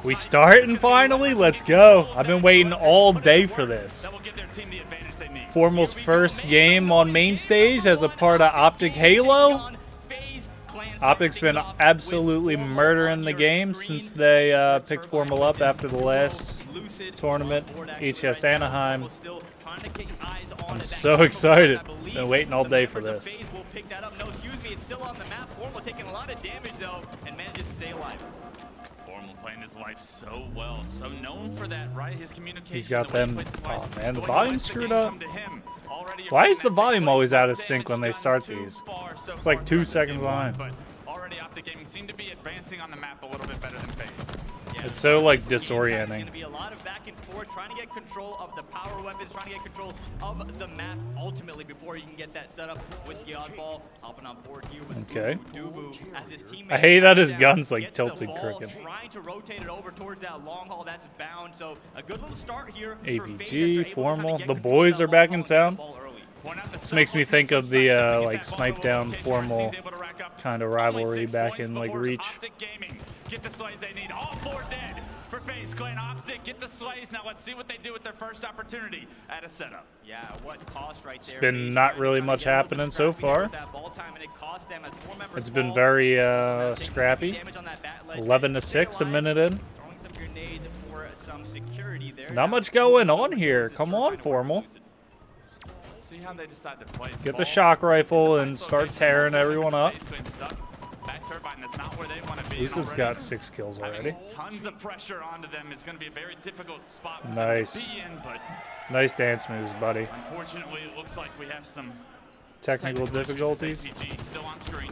We starting finally? Let's go. I've been waiting all day for this. FormaL's first game on main stage as a part of OpTic Halo. OpTic's been absolutely murdering the game since they picked FormaL up after the last tournament, HCS Anaheim. I'm so excited. Been waiting all day for this. Playing his life so well, so known for that, right? His communication. He's got them. Oh man, the volume's screwed up. Why is the volume always out of sync when they start these? It's like 2 seconds behind. But already OpTic Gaming seem to be advancing on the map a little bit better than FaZe. It's so like disorienting. Be a lot of back and forth, trying to get control of the power weapons, trying to get control of the map ultimately before you can get that set up with the oddball hopping on board here with okay. as his I hate that his gun's like tilted crooked. Trying to rotate it over towards that long haul that's bound. So a good little start here. APG, FormaL. The boys are back in town. This makes me think of the like snipe down FormaL kind of rivalry back in like Reach. Get the slays they need. All 4 dead for FaZe Clan. OpTic get the slays. Now let's see what they do with their first opportunity at a setup. Yeah, what cost right there. It's been not really much happening so far. It's been very scrappy. 11-6 a minute in. Not much going on here. Come on, FormaL. See how they decide to play. Get the shock rifle and start tearing everyone up. Lucid's got 6 kills already. Tons of pressure onto them. It's going to be a very difficult spot for nice. them to be in, but nice dance moves, buddy. Unfortunately, it looks like we have some technical difficulties. Still on screen.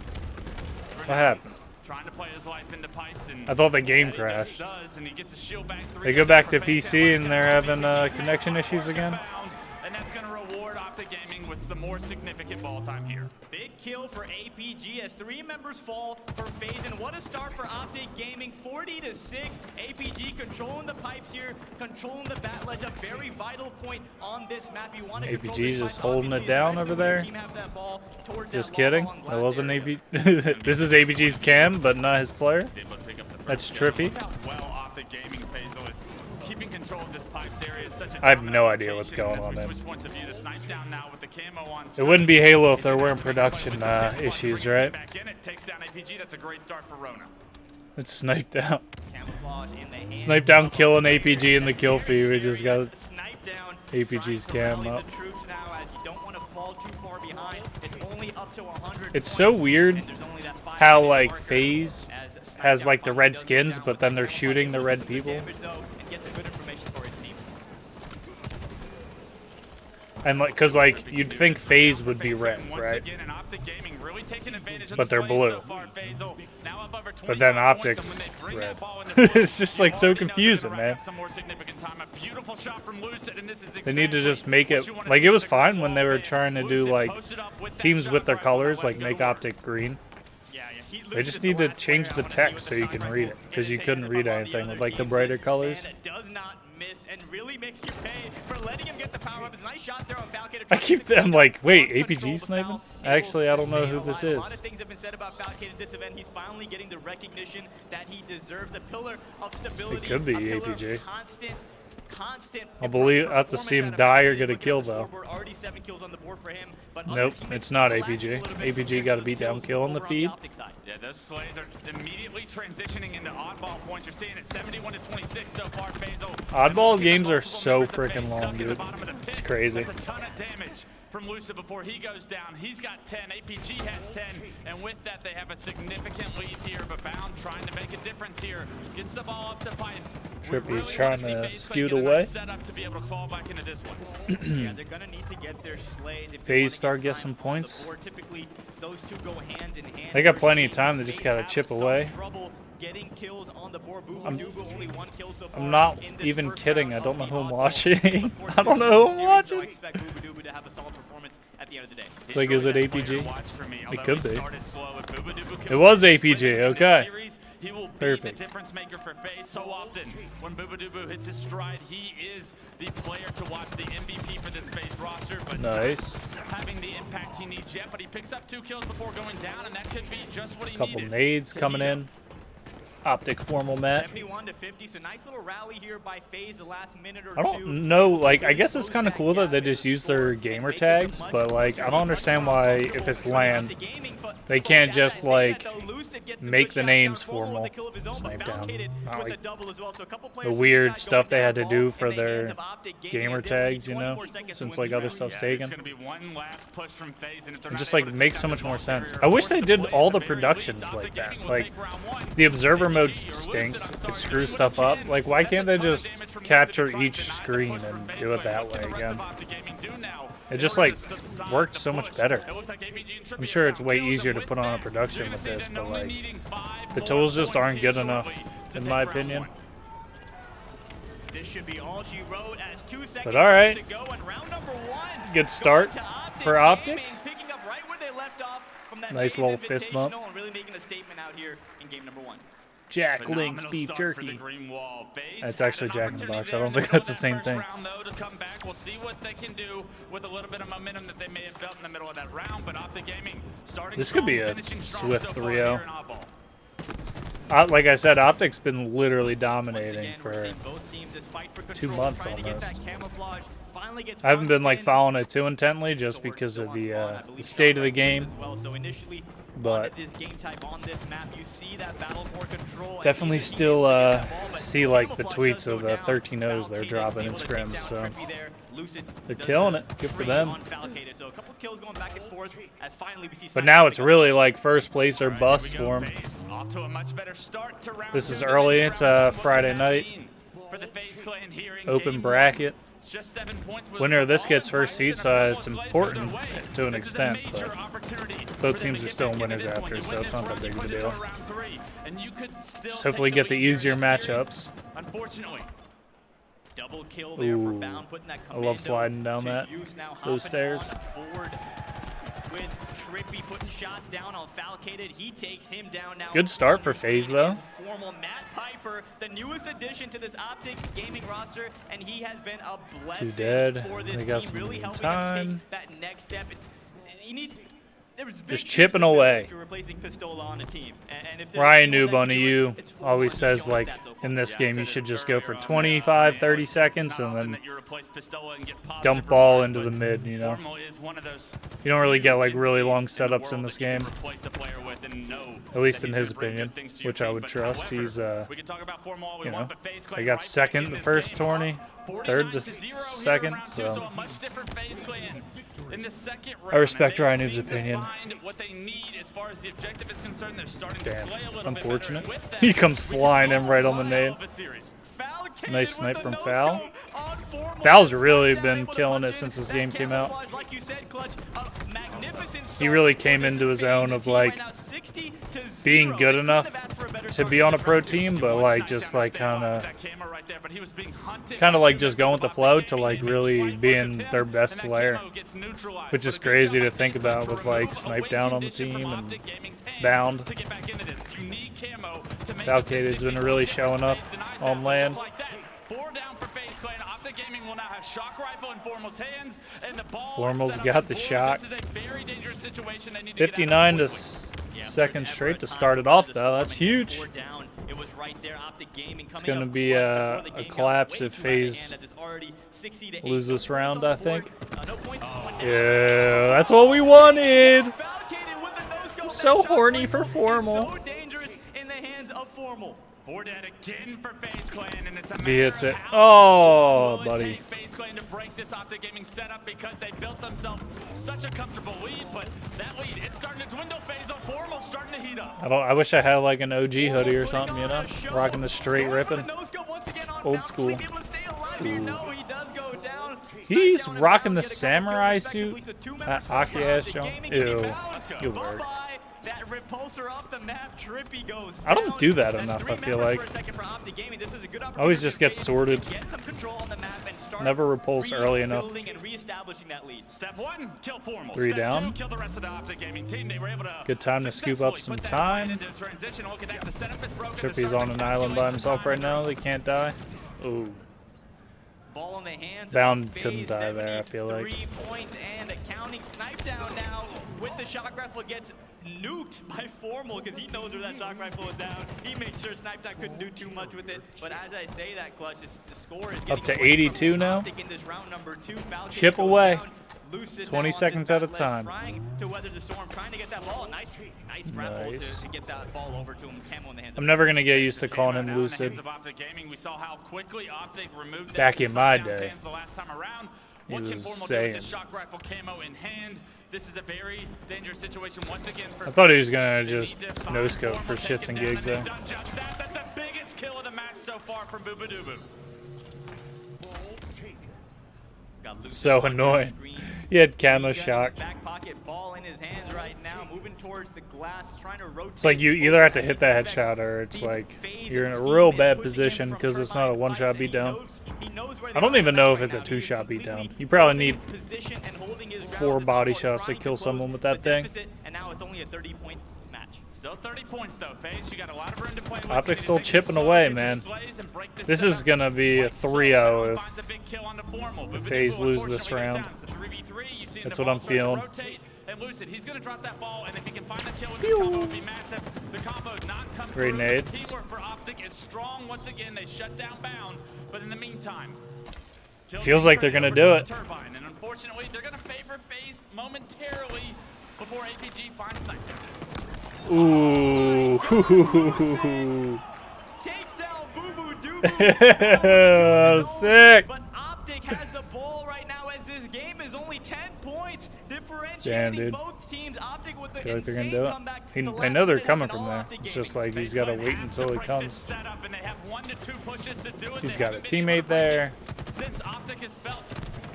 What happened? Trying to play his life into pipes and I thought the game crashed. They go back to PC and they're having connection issues again. And that's going to reward OpTic Gaming with some more significant ball time here. Big kill for APG as 3 members fall for FaZe, and what a start for OpTic Gaming. 40-6. APG controlling the pipes here, controlling the bat ledge, a very vital point on this map. You want to APG's just holding it down over there. Just kidding. That wasn't AP. This is APG's cam, but not his player. That's trippy. Well, OpTic Gaming FaZe is keeping control of this pipes area. I have no idea what's going on there. It wouldn't be Halo if there weren't production issues, right? It's sniped down. Sniped down, killing APG in the kill feed. We just got APG's cam up. It's so weird how like FaZe has like the red skins, but then they're shooting the red people. And like, cause like you'd think FaZe would be red, right? But they're blue. But then OpTic's red. It's just like so confusing, man. They need to just make it like it was fine when they were trying to do like teams with their colors, like make OpTic green. They just need to change the text so you can read it, because you couldn't read anything with like the brighter colors. I keep them like, wait, APG sniping? Actually, I don't know who this is. It could be APG. I have to see him die or get a kill though. Nope, it's not APG. APG got a beatdown kill on the feed. Yeah, those slays are immediately transitioning into oddball points. You're seeing it 71-26 so far. FaZe. Oddball games are so freaking long, dude. It's crazy. That's a ton of damage from Lucid before he goes down. He's got 10. APG has 10. And with that, they have a significant lead here. But Bound trying to make a difference here. Gets the ball up to pipes. Trippy's trying to scoot away. Yeah, they're gonna need to get their slays. FaZe start get some points. They got plenty of time. They just gotta chip away. I'm not even kidding. I don't know who I'm watching. I don't know who I'm watching. It's like, is it APG? It could be. It was APG. Okay. He will be perfect. The difference maker for FaZe so often. When Boobadooboo hits his stride, he is the player to watch, the MVP for this FaZe roster. But nice. Having the impact he needs yet, but he picks up 2 kills before going down, and that could be just what he needed. needed. Couple nades coming in. OpTic Formal Matt. 71 to 50, so nice little rally here by FaZe the last minute or I don't know, like, I guess it's kind of cool that they just use their gamer tags, but, like, I don't understand why, if it's LAN, they can't just, like, make the names formal. Snipe down. Not like the weird stuff they had to do for their gamer tags, you know, since, like, other stuff's taken. It just, like, makes so much more sense. I wish they did all the productions like that. Like, the observer mode stinks. It screws stuff up. Like, why can't they just capture each screen and do it that way again? It just, like, worked so much better. I'm sure it's way easier to put on a production with this, but, like, the tools just aren't good enough, in my opinion. This should be all she wrote as 2 seconds But alright, to go, and round number 1, good start for OpTic. picking up right where they left off from that Nice little fist bump. and really making a statement out here in game number 1. Jack Link's beef jerky. That's actually Jack in the Box. I don't think that's the same thing. We'll see what they can do with a little bit of momentum that they may have built in the middle of that round, but OpTic Gaming starting This could be a finishing strong swift so far 3-0. here in Oddball. Like I said, OpTic's been literally dominating Once again, we're for seeing both teams just fight for 2 control, months trying to get that almost. camouflage. Finally gets I haven't been like punched in. following it too intently just because of the state of the game, So initially, but this game type on this map, you see that battle for control. definitely still see like the tweets of the 13-0s they're dropping in scrims, so they're killing it. Good for them. But now it's really like first place or bust for them. This is early. It's Friday night. Open bracket. Winner of this gets first seed, so it's important to an extent, but both teams are still winners after, so it's not that big of a deal. Just hopefully get the easier matchups. Double kill there for Bound, putting that I love sliding down those stairs. With Trippy putting shots down on Falcated, he takes him down now. Good start for FaZe though. Formal Matt Piper, the newest addition to this OpTic Gaming roster, and he has been a blessing 2 dead. for this They got team, some really helping time. them take that next step. You need, just chipping away. if you're replacing Pistola on a team. And if Ryan Noob on EU always says, like, in this game you should just go for 25, 30 seconds and then dump ball into the mid, you know. You don't really get like really long setups in this game, at least in his opinion, which I would trust. He's, you know, they got second the first tourney, third the second, so I respect Ryan Noob's opinion. Damn, unfortunate. He comes flying in right on the nade. Nice snipe from Fal. Fal's really been killing it since this game came out. He really came into his own of like being good enough to be on a pro team, but like just like kind of like just going with the flow to like really being their best slayer, which is crazy to think about with like Snipe down on the team and Bound. Falcated's been really showing up on land. 4 down for FaZe Clan. OpTic Gaming will now have shock rifle in FormaL's hands, and the ball. FormaL's got the shock. This is a very dangerous situation. They need to 59 to second straight to start it off though. That's huge. It's going to be a collapse if FaZe lose this round, I think. Yeah, that's what we wanted. I'm so horny for Formal. Again for FaZe Clan, and it's a He hits it. Oh, will buddy. it take FaZe Clan to break this OpTic Gaming setup because they built themselves such a comfortable lead, but that lead, it's starting to dwindle. FaZe on Formal starting to heat up. I wish I had like an OG hoodie or something, you know, rocking the straight ripping, old school. Ooh. He's rocking the samurai suit. That Aki ass showing. Ew, you word. That repulsor off the map, Trippy goes I don't do that enough, I feel like. I always just get sorted. Never repulse early enough. Step 1, kill Formal. 3 down. 2, kill the rest of the OpTic Gaming team. They were able to Good time to scoop up some time. Trippy's on an island by himself right now. They can't die. Ooh. Ball in the hands Bound couldn't die there, I feel like. 3 points and a counting snipe down now with the shock rifle gets nuked by Formal because he knows where that shock rifle is down. He made sure Snipetown couldn't do too much with it. But as I say that, Clutch, the score is up to 82 now. in this round number 2. Chip away. Lucid 20 seconds at a time. Trying to weather the storm, trying to get that ball. Nice grapple to get that ball over to him. Camo in the hands. I'm never gonna get used to calling him Lucid. We saw how quickly OpTic removed Back in my day, the last time around. he What can was Formal do with saying. this shock rifle camo in hand? This is a very dangerous situation once again for I thought he was gonna just no scope for shits and gigs there. That's the biggest kill of the match so far from Boobadooboo. So annoying. He had camo shock. Back pocket ball in his hands right now, moving towards the glass, trying to rotate. It's like you either have to hit that headshot or it's like you're in a real bad position because it's not a one-shot beatdown. I don't even know if it's a two-shot beatdown. You probably need 4 body shots to kill someone with that thing. And now it's only a 30-point match. Still 30 points though, FaZe. You got a lot of room to play with. OpTic's still chipping away, man. This is gonna be a 3-0 if FaZe lose this round. That's what I'm feeling. And Lucid, he's going to drop that ball, and if he can find a kill with the combo, it would be massive. The combo not come through. Grenade. Teamwork for OpTic is strong once again. They shut down Bound, but in the meantime, Feels like they're gonna do it. Turbine, and unfortunately, they're going to favor FaZe momentarily before APG finds Snipetown. Ooh. Takes down Boobadooboo. That was sick. But OpTic has the ball right now as this game is only 10 points. Differentiating Damn, dude. both teams. OpTic with the Feel like they're gonna insane do it. comeback. They The know last they're minute coming has from been all there. OpTic It's just gaming. like he's got to wait until he comes. He's got a teammate there. Since OpTic has felt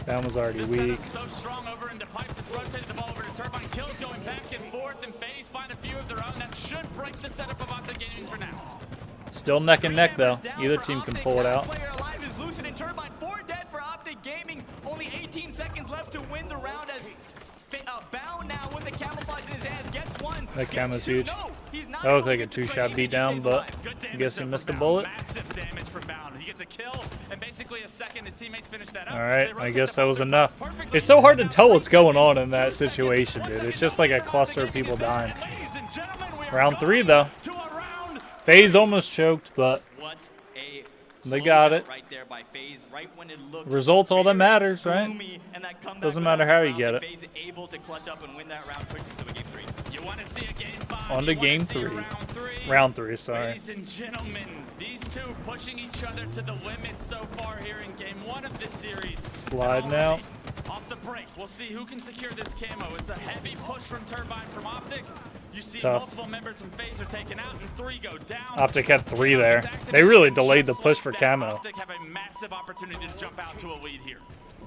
That was already this weak. setup's so strong over into pipes, it's rotated the ball over to Turbine. Kills going back and forth, and FaZe find a few of their own. That should break the setup of OpTic Gaming for now. Still neck and neck though. Either team can pull it out. Player alive is Lucid and Turbine. 4 dead for OpTic Gaming. Only 18 seconds left to win the round as Bound now with the camouflage in his hands. Gets one. That camo's huge. No, he's not That looked going like a to two-shot trade. beatdown, but I guess he missed a bullet. Massive damage from Bound. He gets a kill, and basically a second, his teammates finish that up. All right, I guess that was enough. It's so hard to tell what's going on in that situation, dude. It's just like a cluster of people dying. Round 3 though. FaZe almost choked, but What a they got it. right there by FaZe, right when it looked Results all that matters, right? gloomy, and that comeback Doesn't without matter how a you round, get it. FaZe able to clutch up and win that round, pushes to a game 3. You want to see a game 5. On to game 3. Round 3, sorry. Ladies and gentlemen, these two pushing each other to the limit so far here in game 1 of this series. Sliding out. Off the break, we'll see who can secure this camo. It's a heavy push from Turbine from OpTic. You see Tough. multiple members from FaZe are taken out and 3 go down. OpTic had 3 there. They really delayed the push for camo. OpTic have a massive opportunity to jump out to a lead here.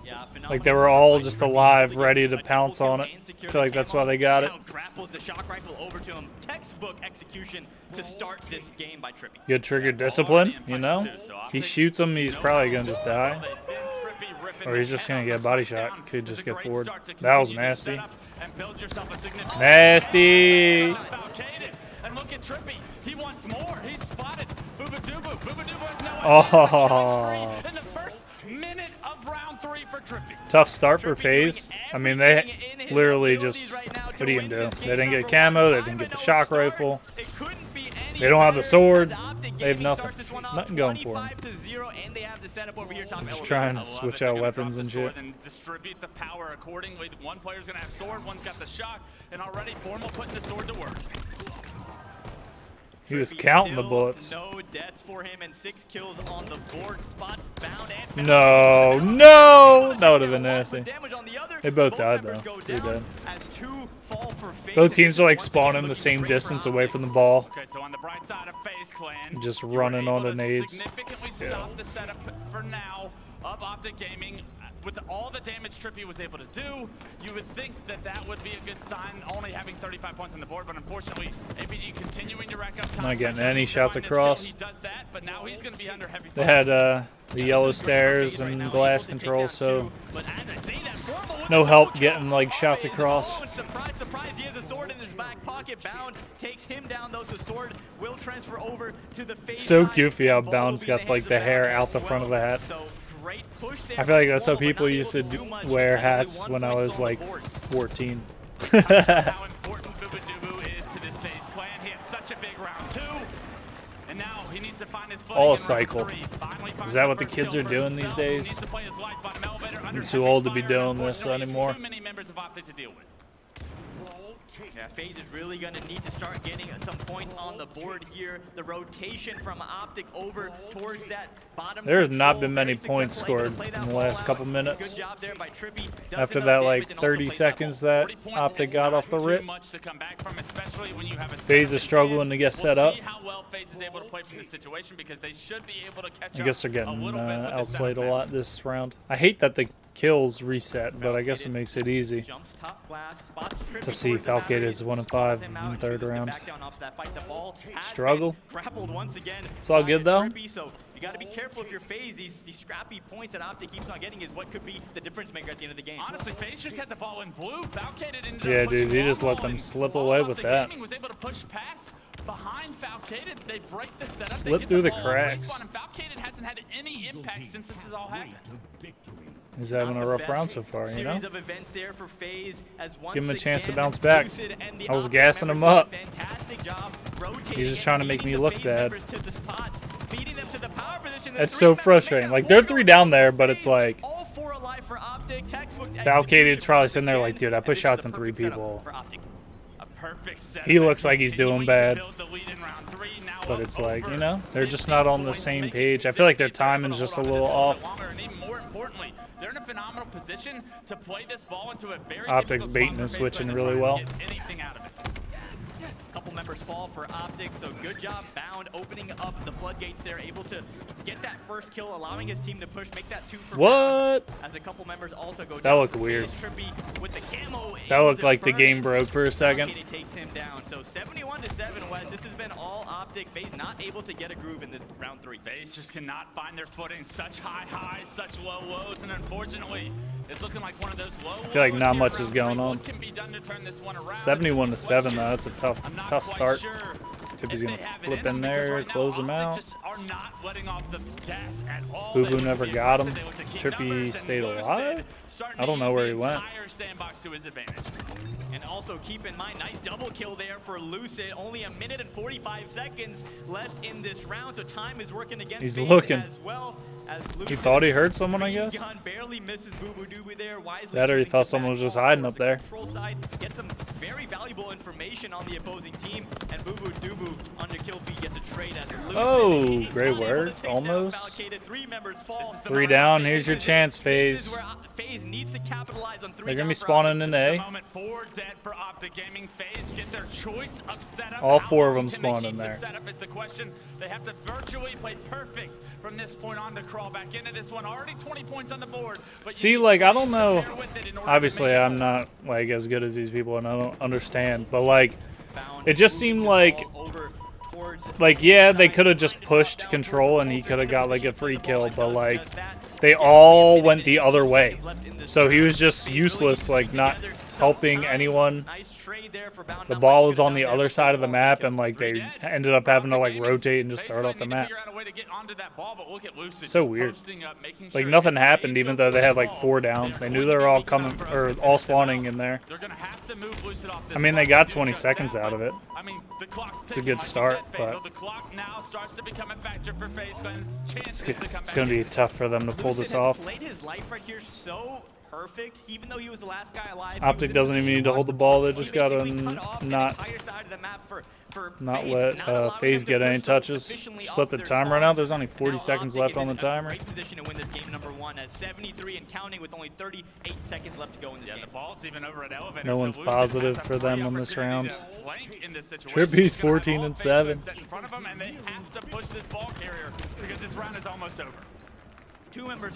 Yeah, Like they were all just alive, ready to pounce on it. I feel like that's why they got it. Now grapples the shock rifle over to him. Textbook execution to start this game by Trippy. Good trigger discipline, you know? He shoots him, he's probably going to just die. Or he's just going to get a body shot. Could just get forward. That was nasty. Nasty. And look at Trippy. He wants more. He's spotted. Boobadooboo. Boobadooboo has no Oh. in the first minute of round 3 for Trippy. Tough start for FaZe. I mean, they literally just, what are you going to do? They didn't get camo, they didn't get the shock rifle. They don't have the sword. They have nothing. Nothing going for them. Just trying to switch out weapons and shit. And distribute the power accordingly. One player's going to have sword, one's got the shock, and already Formal putting the sword to work. He was counting the bullets. No deaths for him and 6 kills on the board. Spots Bound and No, no! That would have been nasty. They both died though. They did. Both teams are like spawning the same distance away from the ball. Okay, so on the bright side of FaZe Clan, Just you were running able on the to nades. significantly Yeah. stop the setup for now of OpTic Gaming. With all the damage Trippy was able to do, you would think that that would be a good sign, only having 35 points on the board, but unfortunately, APG continuing to rack up time. Not getting any shots across. He does that, but now he's going to be under heavy They fire. had the yellow stairs and glass control, so no help getting like shots across. Surprise, surprise, he has a sword in his back pocket. Bound takes him down, though, so sword will transfer over to the FaZe So side. goofy how Ball Bound's will be in got like the hands of hair Bound out as the front of the well. hat. So great push there I feel like that's how from Formal, people but not used to able do much. wear Only hats 1 when I point was still on like the board. 14. How important Boobadooboo all cycle. Is that what the kids are doing these days? I'm too old to be doing this anymore. Yeah, FaZe is really going to need to start getting some points on the board here. The rotation from OpTic over towards that bottom. There's not been many points scored in the last couple minutes. After that, like 30 seconds that OpTic got off the rip. FaZe is struggling to get set up. I guess they're getting outslayed a lot this round. I hate that the kills reset, but I guess it makes it easy to see Falcade is 1-5 in the third round. Struggle. It's all good though. You got to be careful if you're FaZe. These scrappy points that OpTic keeps on getting is what could be the difference maker at the end of the game. Honestly, FaZe just had the ball in blue. Falcade Yeah, dude, he just let them slip away with that. was able to push past behind Falcade. They break the setup. Slip through the cracks. Falcade hasn't had any impact since this has all happened. He's having a rough round so far, you know? Give him a chance to bounce back. I was gassing him up. He's just trying to make me look bad. That's so frustrating. Like, they're 3 down there, but it's like Falcade's probably sitting there like, dude, I put shots on 3 people. He looks like he's doing bad. But it's like, you know, they're just not on the same page. I feel like their timing's just a little off. They're in a phenomenal position to play this ball into a very OpTic's baiting and switching really well. Couple members fall for OpTic, so good job Bound opening up the floodgates there, able to get that first kill, allowing his team to push, make that 2 for what? As a couple members also go down. That looked weird. With the camo that looked like the game broke for a second. Takes him down. So 71-7 West. This has been all OpTic. FaZe not able to get a groove in this round 3. FaZe just cannot find their footing. Such high highs, such low lows, and unfortunately, it's looking like one of those low. I feel like not much is going on. 71-7 though. That's a tough start. Tippy's gonna flip in there, close him out. Boo never got him. Trippy stayed alive. I don't know where he went. And also keep in mind, nice double kill there for Lucid. Only 1 minute and 45 seconds left in this round, so time is working against He's FaZe looking. as well. He thought he heard someone, I guess. That or he thought someone was just hiding up there. Get some very valuable information on the opposing team, and Boo Boo Doo under kill feed gets a trade as oh, great work. Almost. 3 down. Here's your chance, FaZe. They're gonna be spawning in A. All 4 of them spawned in there. They have to virtually play perfect from this point on to crawl back into this one. Already 20 points on the board. See, like, I don't know. Obviously, I'm not like as good as these people, and I don't understand. But like, it just seemed like yeah, they could have just pushed control, and he could have got like a free kill. But like, they all went the other way, so he was just useless, like not helping anyone. The ball was on the other side of the map, and like they ended up having to like rotate and just throw it off the map. So weird. Like nothing happened, even though they had like 4 down. They knew they were all coming or all spawning in there. I mean, they got 20 seconds out of it. It's a good start, but it's going to be tough for them to pull this off. Perfect, even though he was the last guy alive. OpTic doesn't even need to hold the ball. They just gotta not let FaZe get any touches. Just let the timer run out. There's only 40 seconds left on the timer. Great position to win this game number 1 as 73 and counting with only 38 seconds left to go in this game. The ball's even over at elevator. No one's positive for them on this round. Trippy's 14-7. In front of them, and they have to push this ball carrier because this round is almost over.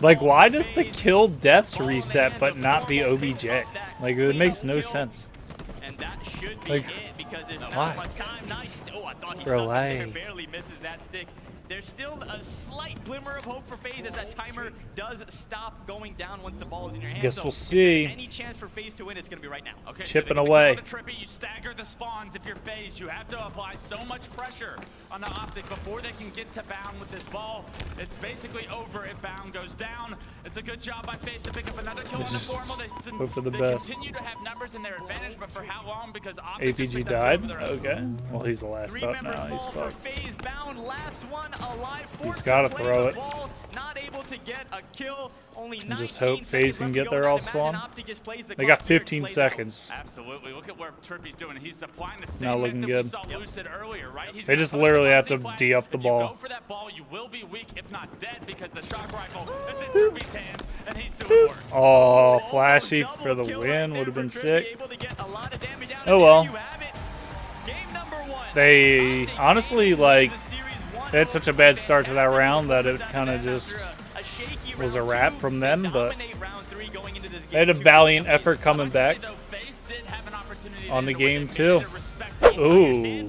Like, why does the kill deaths reset but not the OBJ? Like, it makes no sense. Like, why? Bro, why? There's still a slight glimmer of hope for FaZe as that timer does stop going down once the ball is in your hands. Guess we'll see. Any chance for FaZe to win, it's going to be right now. Okay, chipping so away. You stagger the spawns if you're FaZe. You have to apply so much pressure on the OpTic before they can get to Bound with this ball. It's basically over if Bound goes down. It's a good job by FaZe to pick up another kill on the Formal. Hope for the best. Continue to have numbers in their advantage, but for how long? Because APG died? Okay. Well, he's the last thing. Oh, members no, he's fall for fucked. FaZe bound. Last one alive. He's gotta Forced to throw play it. the ball, not able to get a kill. Only And just 19 hope FaZe seconds can left get to there go. all I'd imagine spawn. OpTic just plays the They got clock here to 15 slay seconds. Absolutely. Look at where Trippy's doing. He's applying the Not same looking method good. we saw Lucid earlier, right? He's They gonna just push literally the have to play. D up the If ball. you go for that ball, you will be weak, if not dead, because the shock rifle is in Trippy's hands, and he's doing work. Oh, flashy for the win. Would have been sick. Oh well. They honestly, like, they had such a bad start to that round that it kind of just was a wrap from them, but they had a valiant effort coming back on the game too. Ooh.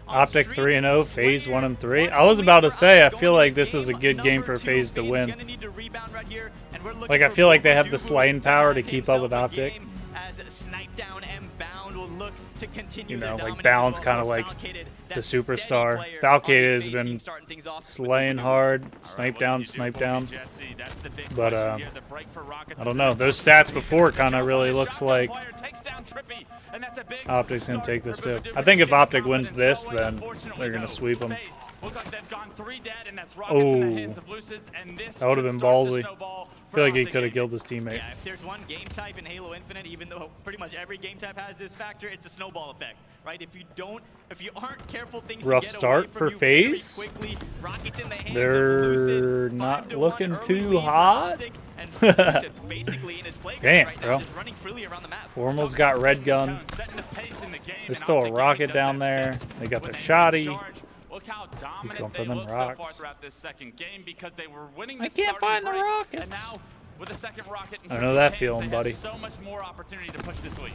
OpTic 3-0, FaZe 1-3. I was about to say, I feel like this is a good game for FaZe to win. Like, I feel like they have the slaying power to keep up with OpTic. You know, like, Balance kind of like the superstar. Valkyrie has been slaying hard, snipe down. But, I don't know. Those stats before kind of really looks like OpTic's going to take this too. I think if OpTic wins this, then they're going to sweep them. Oh, that would have been ballsy. I feel like he could have killed his teammate. Yeah, if there's one game type in Halo Infinite, even though pretty much every game type has this factor, it's the snowball effect, right? If you aren't careful, things Rough get start away for from you very FaZe. quickly. Rockets in the hands of They're Lucid, not 5-1 looking early too lead for hot. OpTic, and Lucid basically in his playground Damn, right bro. now, just running freely around the map. FormaL's got red gun. There's still a rocket down there. They got their shoddy. He's going for them rocks. I can't find the rockets. And now, with the second rocket in I know that Trippy's feeling, hands, they buddy. have so much more opportunity to push this lead.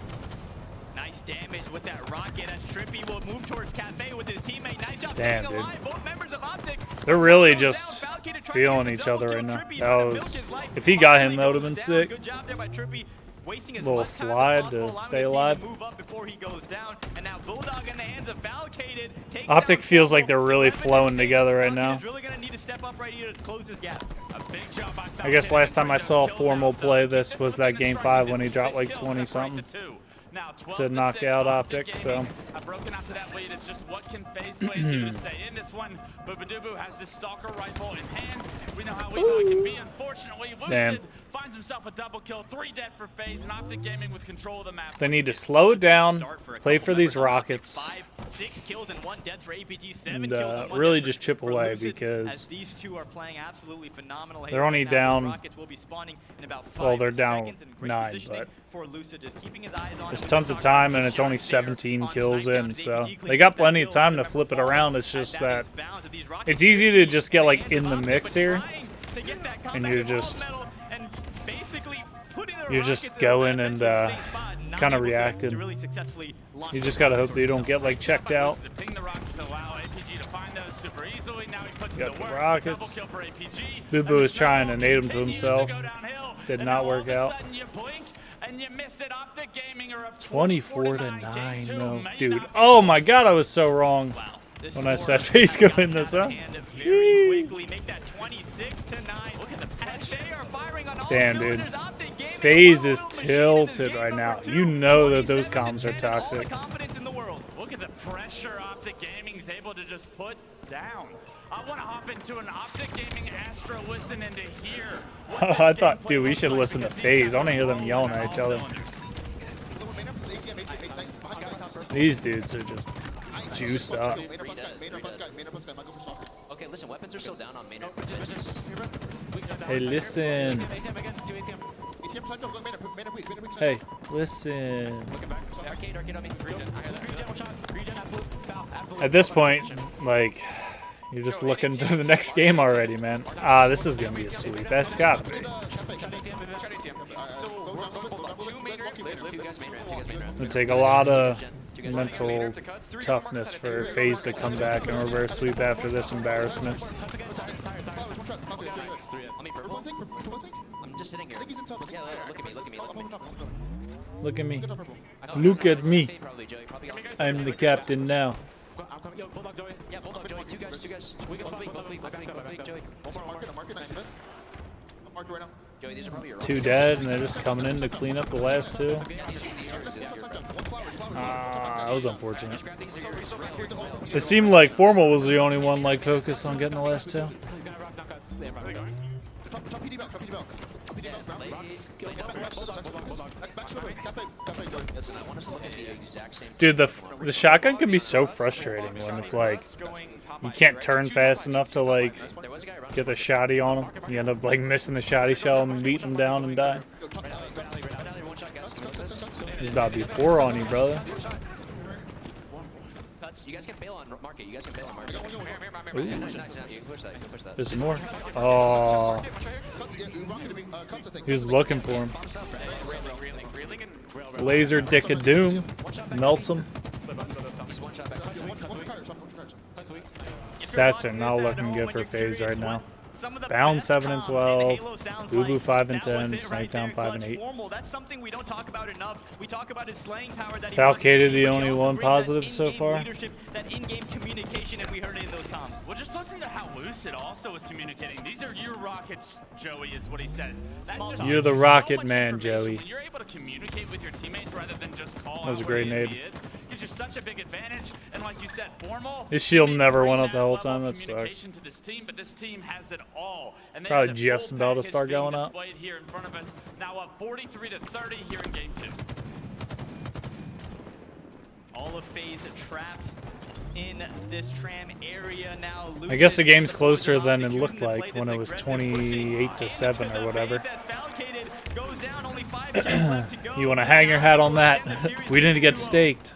Nice damage with that rocket as Trippy will move towards Cafe with his teammate. Nice job Damn, staying dude. alive. Both members of OpTic. They're really just feeling each other right now. That was, if he got him, that would have been sick. Good job there by Trippy. Wasting as Little much time as slide possible, to allowing stay his team alive. move up before he goes down. And now Bulldog in the hands of Valkated takes OpTic down feels like they're really 11 flowing and together right Valkated now. is really gonna need to step up right here to close this gap. A big job by I guess Valkyrie last time I saw kills Formal out. play this was that This game is 5 when he this dropped like kills 20 separate something. the two. Now, 12 to knock 6, out OpTic OpTic, Gaming so. have broken out to that lead. It's just what can FaZe play do to stay in this one. Bubadubu has this Stalker rifle in hand. We know how lethal it can be. Unfortunately, Damn. Lucid finds himself a double kill. 3 dead for FaZe, and OpTic Gaming with control of the map. They need to slow it down, play for these rockets, 6 kills and 1 death for APG, 7 and kills and 1 really death just for chip away Lucid, because as these two are playing absolutely phenomenal. they're only Right now, down- those rockets will be spawning in about 5 well, they're down seconds, and great 9, positioning but for Lucid, just keeping his eyes on there's it. tons of time and it's only 17 kills in, so they got plenty of time to flip it around. It's just that it's easy to just get like in the mix here, and you're just going and kind of reacting. You just gotta hope they don't get like checked out. Got the rockets. Bubu is trying to nade him to himself. Did not work out. 24-9, no, dude. Oh my God, I was so wrong when I said FaZe go in this, huh? Damn, dude. FaZe is tilted right now. You know that those comms are toxic. Look at the pressure OpTic Gaming is able to just put down. I want to hop into an OpTic Gaming Astro listen into here. I thought, dude, we should listen to FaZe. I want to hear them yelling at each other. These dudes are just juiced up. Okay, listen, weapons are still down on main. Hey, listen. Hey, listen. At this point, like, you're just looking to the next game already, man. Ah, this is gonna be a sweep. That's gotta be. It'll take a lot of mental toughness for FaZe to come back and reverse sweep after this embarrassment. I'm just sitting here. Yeah, look at me, look at me, look at me. Look at me. Look at me. I'm the captain now. Yeah, Bulldog, Joey, two guys. We got both weak, Joey. I'm marking right now. Joey, these are probably your 2 dead, and they're just coming in to clean up the last 2. That was unfortunate. It seemed like Formal was the only one like focused on getting the last 2. Dude, the shotgun can be so frustrating when it's like you can't turn fast enough to like get the shotty on him. You end up like missing the shotty shell and beating him down and die. There's about to be 4 on you, brother. You guys can bail on market. You guys can bail on market. There's more. Oh. He was looking for him. Laser Dick of Doom. Melts him. Stats are not looking good for FaZe right now. Bound 7 and 12, Boo 5 and 10, Snipe Down 5 and 8. That's something we don't talk about enough. We talk about his slaying power that he Falcated the only one positive so far. That in-game communication, and we heard it in those comms. Well, just listen to how Lucid also was communicating. These are your rockets, Joey, is what he says. You're the rocket man, Joey. When you're able to communicate with your teammates rather than just call That was a out great where nade. gives you such a big advantage. And like you said, Formal. His shield never went up the whole time. That sucks. To this team, but this team has it all. And they Probably have the just full about to package start being going up. displayed here in front of us. Now up 43-30 here in game 2. All of FaZe trapped in this tram area now. I guess the game's closer than it looked like when it was 28-7 or whatever. You want to hang your hat on that? We didn't get staked.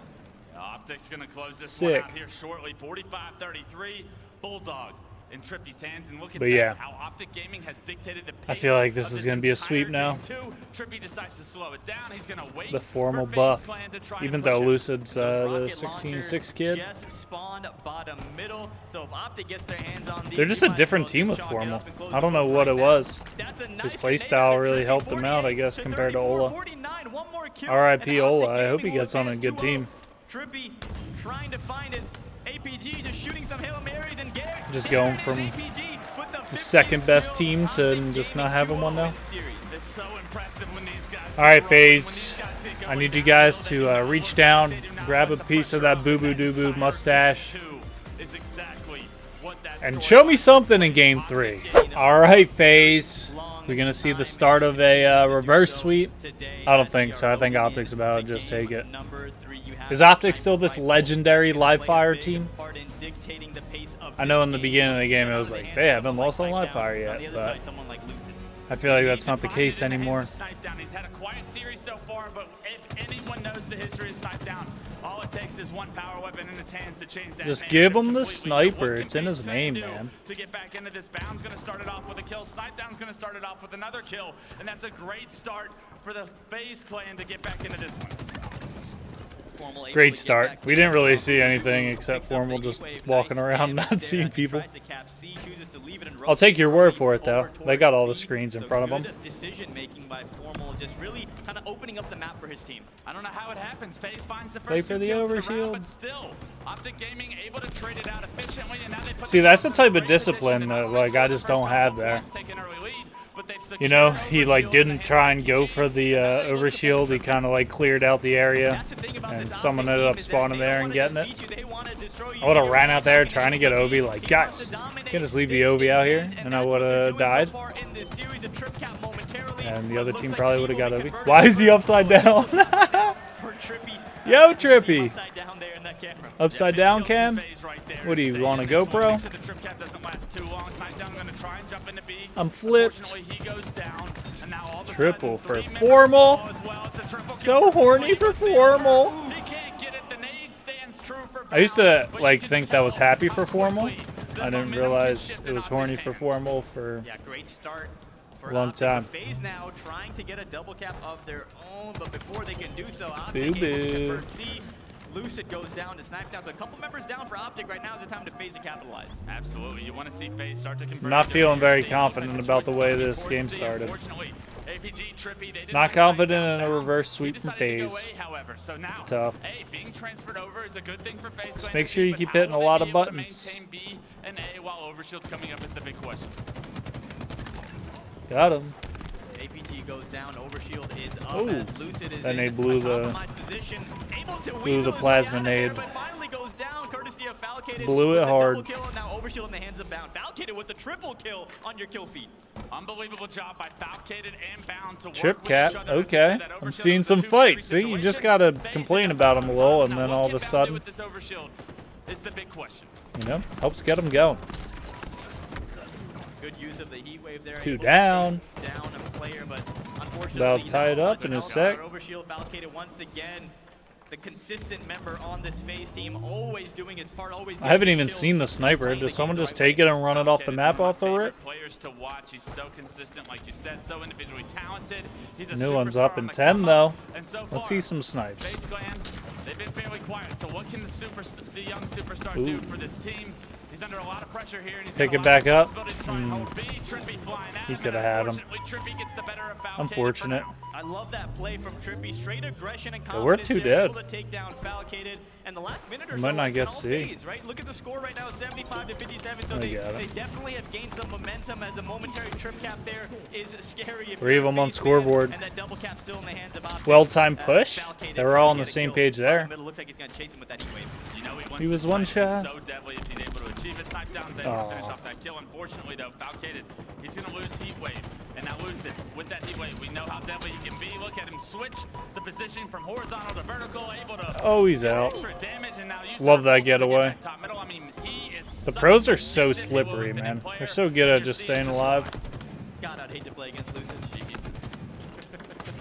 OpTic's going to close this Sick. one out here shortly. 45-33, Bulldog in Trippy's hands, and look at But that, yeah. how OpTic Gaming has dictated the pace. I feel like this of is going to be a sweep entire now. game 2. Trippy decides to slow it down. He's going to wait The Formal for FaZe buff. Clan to try Even and though push it. Lucid's the 16-6 kid. Just spawned bottom middle. So if OpTic gets their hands on these, They're just a different team with Formal. I don't know what it was. His playstyle really helped him out, I guess, compared to Ola. R.I.P. Ola. I hope he gets on a good team. Trippy trying to find it. APG just shooting some Hail Marys and Just going from the second best team to just not having one now. Alright, FaZe. I need you guys to reach down, grab a piece of that boo-boo-doo-boo mustache, and show me something in Game 3. Alright, FaZe. We're going to see the start of a reverse sweep. I don't think so. I think OpTic's about to just take it. Is OpTic still this legendary live fire team? I know in the beginning of the game it was like, they haven't lost on live fire yet, but I feel like that's not the case anymore. He's had a quiet series so far, but if anyone knows the history of Snipe Down, all it takes is one power weapon in his hands to change that. Just give him the sniper. It's in his name, man. To get back into this, Bound's going to start it off with a kill. Snipe Down's going to start it off with another kill, and that's a great start for the FaZe clan to get back into this one. Great start. We didn't really see anything except Formal just walking around not seeing people. I'll take your word for it, though. They got all the screens in front of them. Decision making by Formal, just really kind of opening up the map for his team. I don't know how it happens. FaZe finds the first Play for the overshield. but still, OpTic Gaming able to trade it out efficiently, and now they put See, that's the type of discipline that like I just don't have there. You know, he like didn't try and go for the overshield. He kind of like cleared out the area, and someone ended up spawning there and getting it. I would have ran out there trying to get Ovi. Like, guys, you can just leave the Ovi out here, and I would have died. And the other team probably would have got Ovi. Why is he upside down? Yo, Trippy. Upside down cam? What do you want, a GoPro? I'm flipped. Triple for Formal. So horny for Formal. I used to like think that was happy for Formal. I didn't realize it was horny for Formal for a long time. FaZe now trying to get a double cap of their own, but before they can do so, Boo boo. Lucid goes down to Snipe Down. So a couple members down for OpTic right now is the time to FaZe to capitalize. Absolutely. You want to see FaZe start to convert. I'm not feeling very confident about the way this game started. Not confident in a reverse sweep from FaZe. It's tough. Just make sure you keep hitting a lot of buttons. Got him. goes down. Overshield is up Ooh. as Lucid is Then in they blew a the compromised position, able to blew weasel the his way plasma out of there, nade. but finally goes down courtesy of Falcated. Blew it with a hard. double kill, and now Overshield in the hands of Bound. Falcated with the triple kill on your kill feed. Unbelievable job by Falcated and Bound to work Chip with Cat, each other. okay. That I'm Overshield seeing was a some 2v3 fights. See, you situation. just gotta FaZe complain have about found them a little, and now, then what all of can a Bound do sudden, with this Overshield is the big question. you know, helps get them going. Good use of the heat wave there. Two able to down. take down a player, but unfortunately, They'll tie it not up in a much sec. help. Overshield Falcated once again. The consistent member on this FaZe team, always doing his part, always. I haven't getting even kills, seen the sniper. playing Does the someone game just the right take way. it and run it off the Falcated, map one off of the my rip? favorite players to watch. He's so consistent, like you said, so individually talented. He's a New one's superstar up in on the 10 come though. up, and so Let's far, see some snipes. FaZe Clan, they've been fairly quiet. So what can the young superstar Ooh. do for this team? He's under a lot of pressure here, and he's Pick got a it lot back of up. responsibility to try and hold B. Trippy flying at He him, coulda and had him. unfortunately, Trippy gets the better of Falcated for Unfortunate. now. I love that play from Trippy. Straight aggression and Yeah, we're confidence. two there, dead. able to take down Falcated. And the last minute or We so might not has get been all C. FaZe, right? Look at the score right now, 75 to 57. So I they got it. definitely have gained some momentum as a momentary trip cap there is scary. If Three you're of a them on FaZe fan, scoreboard. And that double cap still in the hands of OpTic. Well-timed push. Falcated They were all trying on to the get a same kill page right in the there. middle. Looks like he's going to chase him with that heat wave. You know He was one shot. So deadly if he's able to achieve it. Snipes down, able to finish off that kill. Unfortunately, though, Falcated, he's going to lose heat wave. And now Lucid, with that heat wave, we know how deadly he can be. Look at him switch the position from horizontal to vertical, able to Oh, he's out. extra damage, and now Love that getaway. Top middle. I mean, he is The such pros a are so consistent, slippery, able man. player. They're so good at You're just seeing staying just alive. God, I'd hate to play against Lucid. Jesus.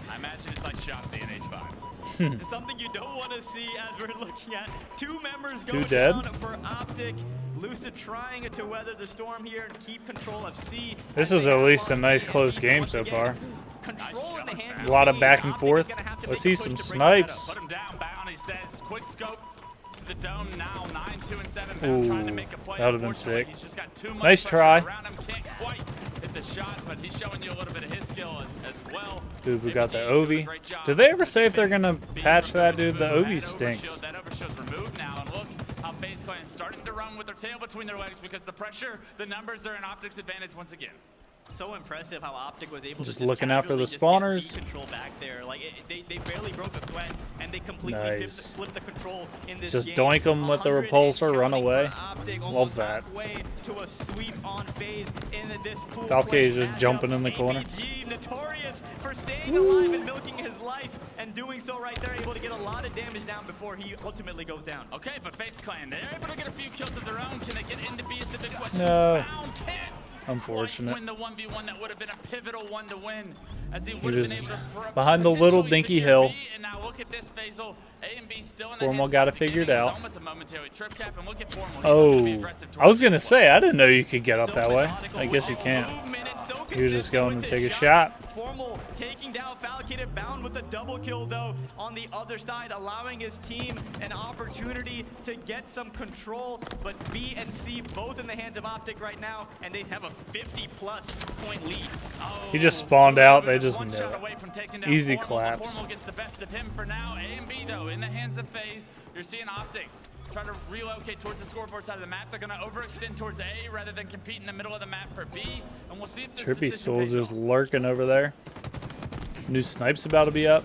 I imagine it's like Shotzi in H5. It's something you don't want to see as we're looking at two members Two going dead. down for OpTic. Lucid trying to weather the storm here and keep control of C. This is at least a nice close game so far. Control in the hands A lot of B. back and OpTic forth. is gonna have to Let's make a see push some to bring it back up. snipes. Put him down, Bound. He says, quick scope to the dome now, 9, 2, and 7. Bound trying to Ooh, make a play. that would've been Unfortunately, sick. He's just got too much Nice pressure try. around him. Can't quite hit the shot, but he's showing you a little bit of his skill as well. Dude, we got the APG doing a Ovi. great job. Did they ever say if they're gonna Being patch that, dude? The removed. Ovi That stinks. Overshield, that Overshield's removed now, and look how FaZe Clan is starting to run with their tail between their legs because the pressure, the numbers are in OpTic's advantage once again. So impressive how OpTic was able Just to looking after the casually just get spawners. B control back there. Like they barely broke a sweat and they completely Nice. flipped the control in this Just game. doink 'em with the 100 repulsor, and run counting away. for OpTic, Love almost that. halfway to a sweep on FaZe in this pool Falcated play is just matchup. jumping in the corner. APG notorious for staying alive and milking his life and doing so right there, able to get a lot of damage down before he ultimately goes down. Okay, but FaZe Clan, they're able to get a few kills of their own. Can they get into B is the big question. No. Bound can't Unfortunate. quite win the 1v1 that would have been a pivotal one to win. As he He would have was been able to behind the little potentially dinky secure hill. B, and now look at this, FaZe. A and B still in the Formal hands got of it the figured beginning. out. It's almost a momentary trip cap, and look at Formal. He's Oh, looking to be aggressive I was towards gonna the say, I didn't know you could get up So that way. methodical I guess you with can't. movement and so He was just consistent going with to take his a shot. Formal taking down Falcated, Bound with a double kill though on the other side, allowing his team an opportunity to get some control. But B and C both in the hands of OpTic right now, and they have a 50+ point lead. Oh, He just spawned out, they Formal just one knew shot it. away from taking down Easy Formal. claps. Formal gets the best of him for now. A and B though in the hands of FaZe. You're seeing OpTic try to relocate towards the scoreboard side of the map. They're going to overextend towards A rather than compete in the middle of the map for B. And we'll see if this Trippy's decision still pays just off. lurking over there. New snipes about to be up.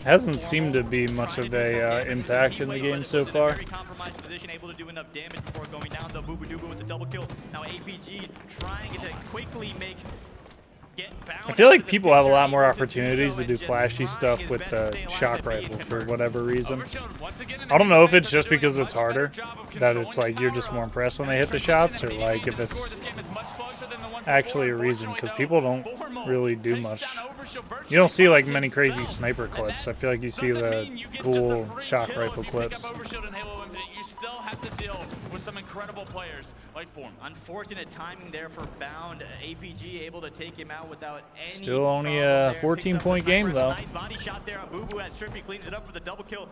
Hasn't seemed to be much of a impact in the game so far. Very compromised position, able to do enough damage before going down. The Boo Boo Doo Boo with the double kill. Now APG trying to quickly I feel like people have a lot more opportunities to do flashy stuff with the shock rifle for whatever reason. I don't know if it's just because it's harder, that it's like you're just more impressed when they hit the shots, or like if it's actually a reason, because people don't really do much. You don't see like many crazy sniper clips. I feel like you see the cool shock rifle clips. You still have to deal with some incredible players like Form. Unfortunate timing there for Bound. APG able to take him out without any. Still only a 14-point game though. Nice body shot there on Boo Boo as Trippy cleans it up for the double kill.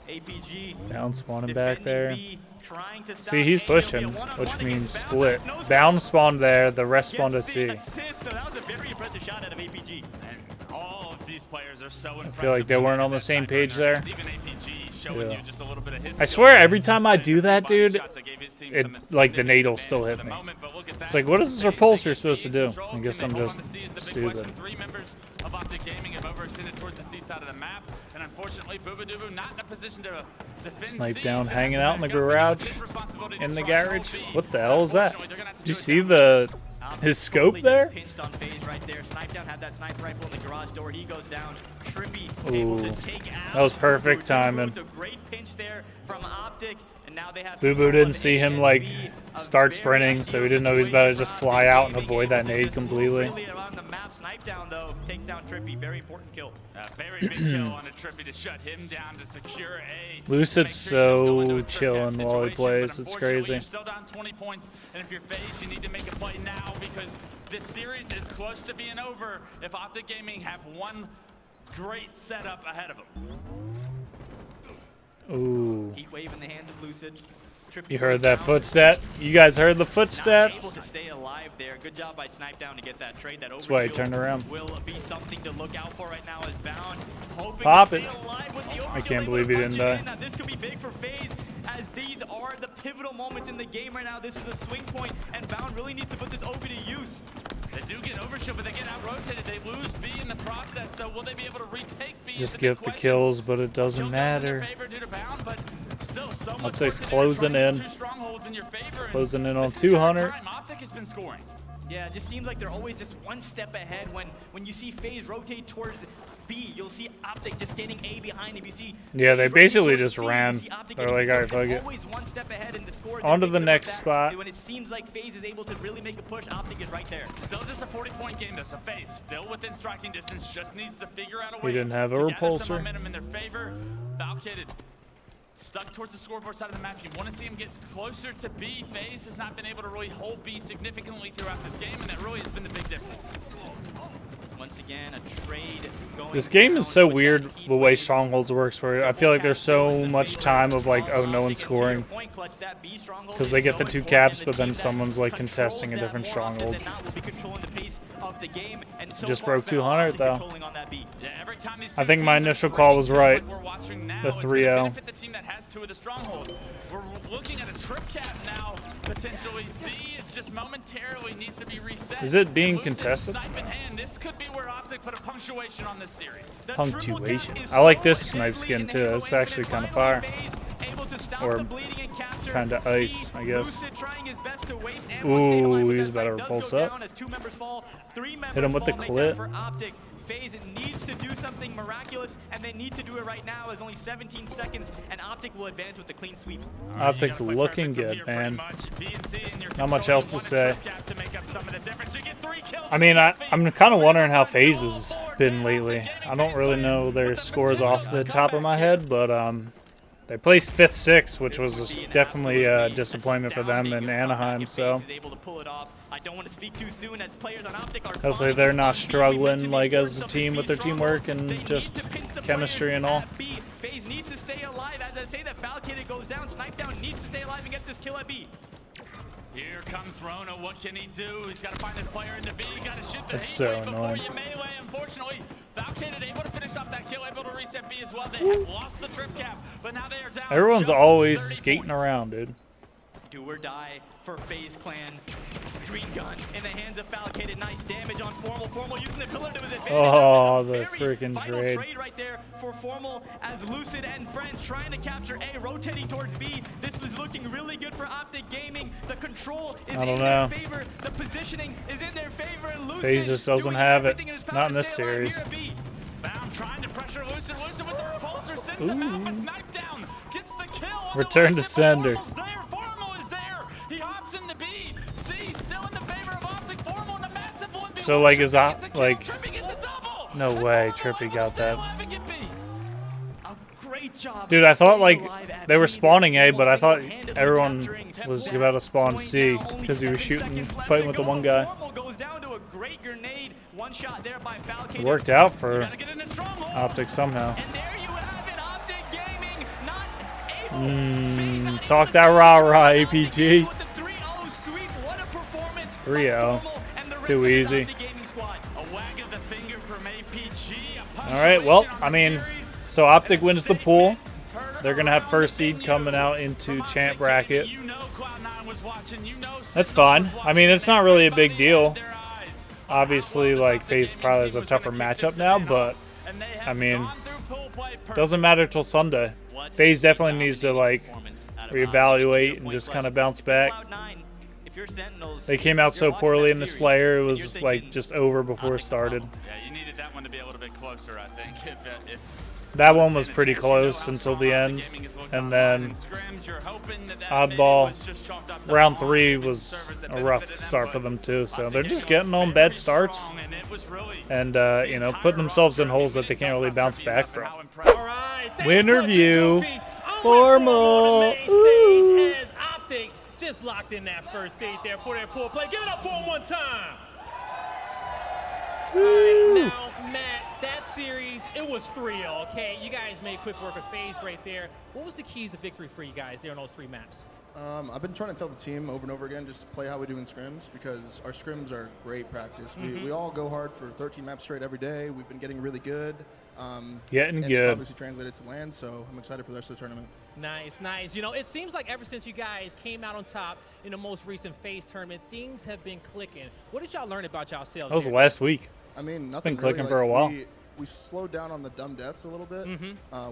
APG Down spawning back there. B, trying to See, he's pushing, which means split. Bound spawned there, the rest spawned to C. So that was a very impressive shot out of APG. And all of these players are so impressive. I feel like they weren't on the same page there. Even APG showing you just a little bit of his I swear every time I do that, dude, it like the nade will still hit me. It's like, what is this repulsor supposed to do? I guess I'm just stupid. Three members of OpTic Gaming have overextended towards the C side of the map, and unfortunately, Boobadooboo not in a position to defend. Snipe down, hanging out in the garage, in the garage. What the hell is that? Did you see his scope there? Pinched on FaZe right there. Snipe down had that sniper rifle in the garage door. He goes down. Trippy able to take out. That was perfect timing. A great pinch there from OpTic, and now they have Boo Boo didn't see him like start sprinting, so he didn't know he was about to just fly out and avoid that nade completely. Around the map, Snipe down though, takes down Trippy. Very important kill. Very big kill on a Trippy to shut him down to secure A. Lucid's so chilling while he plays. It's crazy. You're still down 20 points, and if you're FaZe, you need to make a play now because this series is close to being over if OpTic Gaming have one great setup ahead of them. Ooh. Heat wave in the hands of Lucid. Trippy You heard goes that down. footstep? You guys heard the Not able footsteps? to stay alive there. Good job by Snipe down to get that trade. That That's why he overkill turned around. will be something to look out for right now as Bound. Hoping Pop to it. stay alive with the overkill, I can't able believe to he punch didn't it die. in. Now, this could be big for FaZe as these are the pivotal moments in the game right now. This is a swing point, and Bound really needs to put this OP to use. They do get overshield, but they get out-rotated. They lose B in the process, so will they be able to retake B? is Just the big get the question. kills, but it doesn't Don't go in their matter. favor due to Bound, but still so much OpTic's work to do. closing Trying in. two strongholds in your favor, and Closing in on this entire 200. time, OpTic has been scoring. Yeah, it just seems like they're always just one step ahead. When you see FaZe rotate towards B, you'll see OpTic just getting A behind him. You see Yeah, they FaZe rotate basically towards just C, you ran. see OpTic They're getting like, B. all right, So fuck they're it. always one step ahead in the scores. On to They the pick next up that. spot. When it seems like FaZe is able to really make a push, OpTic is right there. Still just a 40-point game, though, so FaZe still within striking distance, just needs to figure out a way didn't have a to gather repulsor. some momentum in their favor. Valkid stuck towards the scoreboard side of the map. You want to see him get closer to B. FaZe has not been able to really hold B significantly throughout this game, and that really has been the big difference. Once again, a trade going This game is down so with weird that heat the way wave. Strongholds works for you. I feel like there's so much time of like, oh, no one's scoring. Because they get the 2 caps, but then someone's like contesting a different stronghold. Just broke 200 though. Yeah, every time these I two think my teams are initial call was trading, right. like we're watching now, The it's gonna 3-0. benefit the team that has 2 of the strongholds. We're looking at a trip cap now, potentially. C is just momentarily needs to be reset. Is it being Lucid contested? Snipe in hand. This could be where OpTic put a punctuation on this series. Punctuation. I like this snipe skin too. It's actually kind of fire. Or kind of ice, I guess. Ooh, he's about to repulse up. Hit him with the clip. FaZe needs to do something miraculous, and they need to do it right now. There's only 17 seconds, and OpTic will advance with the clean sweep. OpTic's looking good, man. Not much else to say. I mean, I'm kind of wondering how FaZe has been lately. I don't really know their scores off the top of my head, but they placed 5th, 6th, which was definitely a disappointment for them in Anaheim. So hopefully they're not struggling like as a team with their teamwork and just chemistry and all. FaZe needs to stay alive. As I say that Valkyrie goes down, Snipe down needs to stay alive and get this kill at B. Here comes Rona. What can he do? He's got to find this player into B. Got to shoot the That's heat so wave before annoying. you melee. Unfortunately, Valkyrie able to finish off that kill, able to reset B as well. They have lost the trip cap, but now they are down. Everyone's just always 30 skating points. around, dude. Do or die for FaZe Clan. Green gun in the hands of Falcated. Nice damage on FormaL. FormaL using the pillar to his advantage. Oh, the Very freaking final trade. right there for FormaL as Lucid and friends trying to capture A, rotating towards B. This is looking really good for OpTic Gaming. The control is I in don't their know. favor. The positioning is in their favor. And Lucid FaZe just doesn't doing have it. everything in his power Not in to this stay alive series. here at B. Bound trying to pressure Lucid. Lucid with the repulsor sends him out, but Snipe down gets the kill. on the Return to Lucid, but sender. FormaL's there. FormaL is there. He hops into B. C still in the favor of OpTic. FormaL in a massive 1v1. So, like, is Trippy gets a kill. like- Trippy gets the double. No And way, FormaL Trippy is got still that. alive and get B. A great job. Dude, I thought like staying alive at they were B. spawning A, but I thought Single-handedly everyone capturing was 10 about to spawn points. C Now only because he was 7 shooting, seconds left fighting to with the go. one guy. FormaL goes down to a great grenade. One shot there by Falcated. It worked out for Gotta get in the stronghold. OpTic somehow. And there you have it. OpTic Gaming not able. FaZe not Talk able that to rah-rah, finish APG. with the 3-0 sweep. What a performance. 3-0. from FormaL and the rest Too of the easy. OpTic Gaming squad. A wag of the finger from APG. A All right, well, punctuation on I the mean, series. so OpTic wins the pool. Heard They're gonna have around first the seed venue coming out into from champ OpTic bracket. Gaming. You know Cloud9 was was watching, you know, That's fine. I mean, it's not really a big deal. Obviously, like, FaZe probably has a tougher matchup now, but, I mean, doesn't matter till Sunday. FaZe definitely needs to, like, reevaluate and just kind of bounce back. They came out so poorly in the Slayer, it was, like, just over before it started. Yeah, you needed that one to be a little bit closer, I think. If That one was pretty close until the end, and then oddball round 3 was a rough start for them too. So they're just getting on bad starts and you know, putting themselves in holes that they can't really bounce back from. Winner view, Formal. Ooh. As OpTic just locked in that first stage there for that poor play. Give it up for him one time. All right, now, Matt, that series, it was 3-0, okay? You guys made quick work of FaZe right there. What was the keys to victory for you guys there on those 3 maps? I've been trying to tell the team over and over again just to play how we do in scrims, because our scrims are great practice. We all go hard for 13 maps straight every day. We've been getting really good. Getting and good. It's obviously translated to land, so I'm excited for the rest of the tournament. Nice, nice. You know, it seems like ever since you guys came out on top in the most recent FaZe tournament, things have been clicking. What did y'all learn about yourselves? That was here? last week. I mean, It's been nothing clicking really, for a while. We slowed down on the dumb deaths a little bit,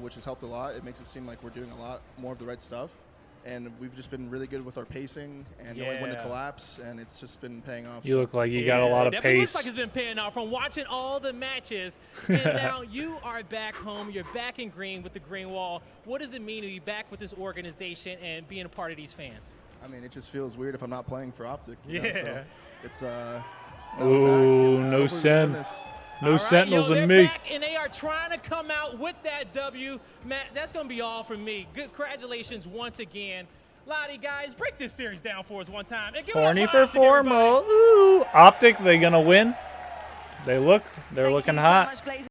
which has helped a lot. It makes it seem like we're doing a lot more of the right stuff. And we've just been really good with our pacing and knowing when to collapse, and it's just been paying off. You look like you got a lot of definitely pace. looks like it's been paying off from watching all the matches. And now you are back home. You're back in green with the green wall. What does it mean to be back with this organization and being a part of these fans? I mean, it just feels weird if I'm not playing for OpTic. Yeah. So it's Ooh, no sen. No Sentinels in me. Back and they are trying to come out with that W. Matt, that's going to be all from me. Good, congratulations once again. Lottie, guys, break this series down for us one time. And give it up Horny for for OpTic, everybody. Formal. Ooh, OpTic, they gonna win? They're looking hot.